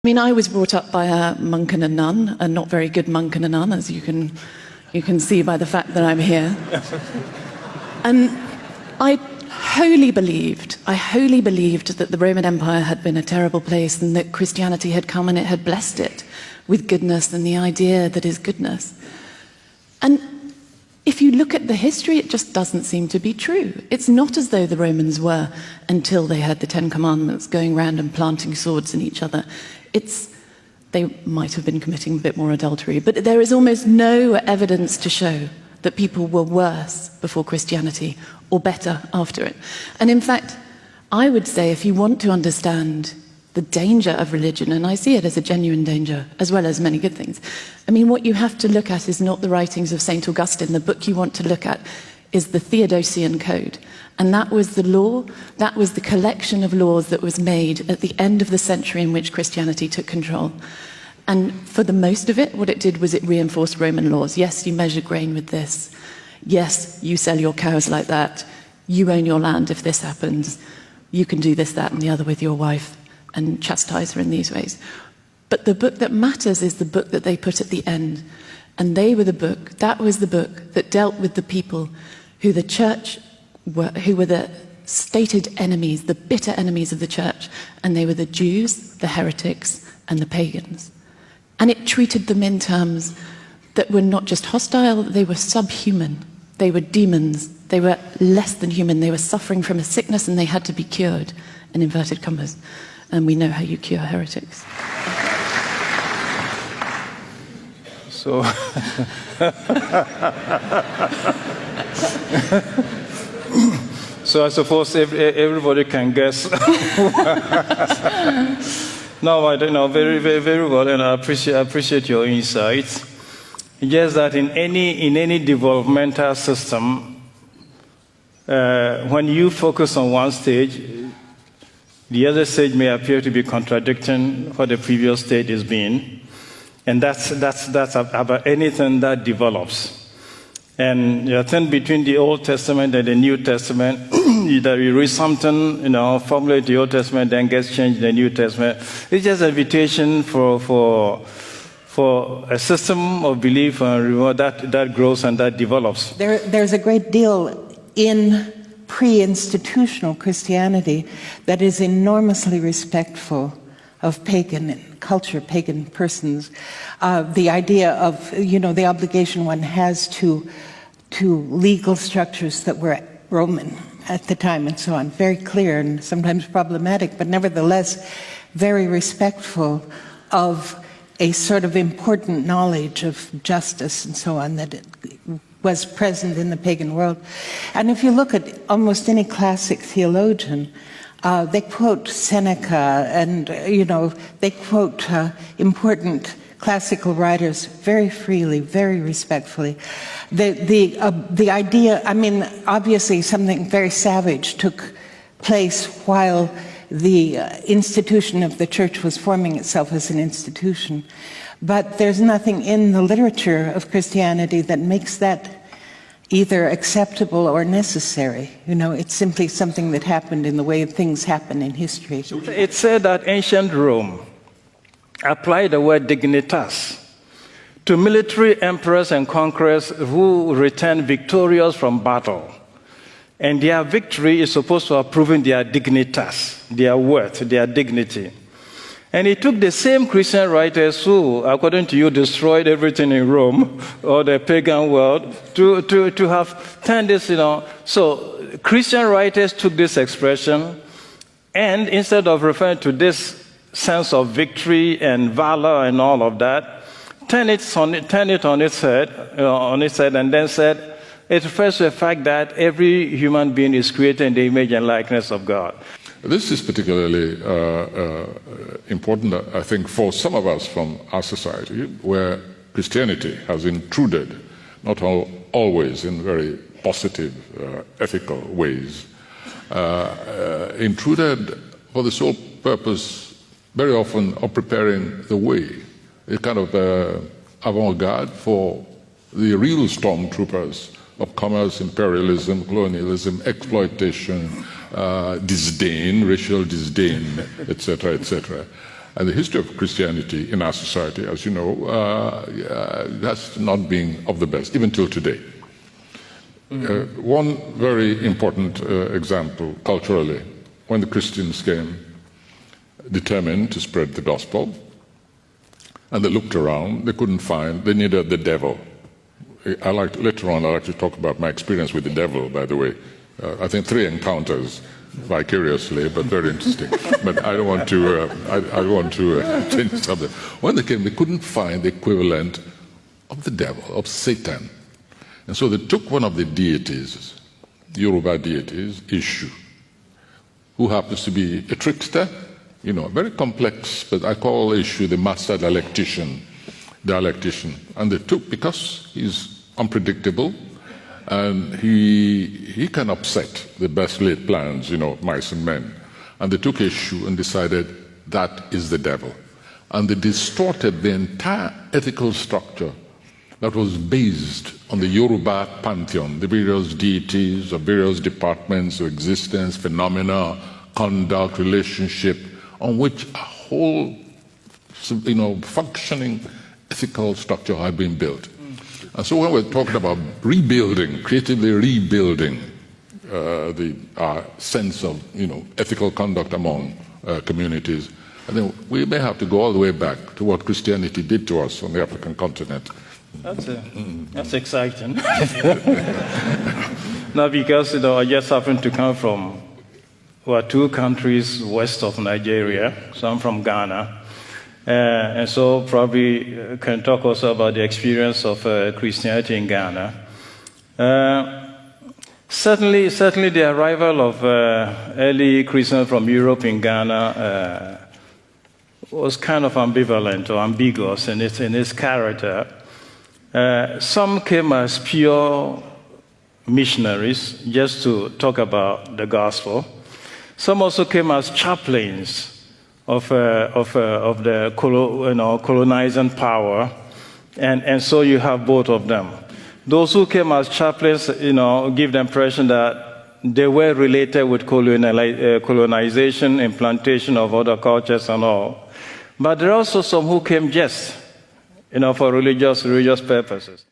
I mean, I was brought up by a monk and a nun, a not very good monk and a nun, as you can see by the fact that I'm here. And I wholly believed that the Roman Empire had been a terrible place and that Christianity had come and it had blessed it with goodness and the idea that is goodness. And if you look at the history, it just doesn't seem to be true. It's not as though the Romans were, until they had the Ten Commandments, going around and planting swords in each other. They might have been committing a bit more adultery, but there is almost no evidence to show that people were worse before Christianity or better after it. And in fact, I would say if you want to understand the danger of religion, and I see it as a genuine danger, as well as many good things. I mean, what you have to look at is not the writings of St. Augustine. The book you want to look at is the Theodosian Code. And that was the law, that was the collection of laws that was made at the end of the century in which Christianity took control. And for the most of it, what it did was it reinforced Roman laws. Yes, you measure grain with this. Yes, you sell your cows like that. You own your land if this happens. You can do this, that, and the other with your wife, and chastise her in these ways. But the book that matters is the book that they put at the end. And that was the book that dealt with the people who the church who were the stated enemies, the bitter enemies of the church. And they were the Jews, the heretics, and the pagans. And it treated them in terms that were not just hostile, they were subhuman. They were demons. They were less than human. They were suffering from a sickness and they had to be cured, in inverted commas. And we know how you cure heretics. So, so I suppose everybody can guess. No, I don't know very, very, very well, and I appreciate your insights. Just that in any developmental system, when you focus on one stage, the other stage may appear to be contradicting what the previous stage is being. And that's about anything that develops. And I think between the Old Testament and the New Testament, either you read something, formulate the Old Testament, then gets changed in the New Testament. It's just an invitation for a system of belief and reward that grows and that develops. There's a great deal in pre-institutional Christianity that is enormously respectful of pagan culture, pagan persons. The idea of, the obligation one has to legal structures that were Roman at the time and so on. Very clear and sometimes problematic, but nevertheless very respectful of a sort of important knowledge of justice and so on that it was present in the pagan world. And if you look at almost any classic theologian, they quote Seneca and, they quote important classical writers very freely, very respectfully. The idea, obviously something very savage took place while the institution of the church was forming itself as an institution. But there's nothing in the literature of Christianity that makes that either acceptable or necessary. It's simply something that happened in the way things happen in history. It said that ancient Rome applied the word dignitas to military emperors and conquerors who returned victorious from battle. And their victory is supposed to have proven their dignitas, their worth, their dignity. And it took the same Christian writers who, according to you, destroyed everything in Rome or the pagan world to have turned this, So Christian writers took this expression and instead of referring to this sense of victory and valor and all of that, turned it on its head, and then said, it refers to the fact that every human being is created in the image and likeness of God. This is particularly important, I think, for some of us from our society, where Christianity has intruded, not always in very positive, ethical ways, intruded for the sole purpose, very often, of preparing the way, a kind of avant-garde for the real stormtroopers of commerce, imperialism, colonialism, exploitation, disdain, racial disdain, etc., etc. And the history of Christianity in our society, as you know, has not been of the best, even till today. One very important example culturally, when the Christians came determined to spread the gospel, and they looked around, they couldn't find, they needed the devil. Later on, I'd like to talk about my experience with the devil, by the way. I think 3 encounters vicariously, but very interesting. But I don't want to, change the subject. When they came, they couldn't find the equivalent of the devil, of Satan. And so they took one of the deities, Yoruba deities, Ishu, who happens to be a trickster, very complex, but I call Ishu the master dialectician. And they took, because he's unpredictable, and he can upset the best laid plans, mice and men. And they took Ishu and decided that is the devil. And they distorted the entire ethical structure that was based on the Yoruba pantheon, the various deities of various departments of existence, phenomena, conduct, relationship, on which a whole, functioning ethical structure had been built. And so when we're talking about rebuilding, creatively rebuilding our sense of, ethical conduct among communities, I think we may have to go all the way back to what Christianity did to us on the African continent. That's exciting. Now, because I just happen to come from 2 countries west of Nigeria, so I'm from Ghana. And so probably can talk also about the experience of Christianity in Ghana. Certainly the arrival of early Christians from Europe in Ghana was kind of ambivalent or ambiguous in its character. Some came as pure missionaries just to talk about the gospel. Some also came as chaplains of the colonizing power, and so you have both of them. Those who came as chaplains, give the impression that they were related with colonization, implantation of other cultures and all. But there are also some who came just, for religious purposes.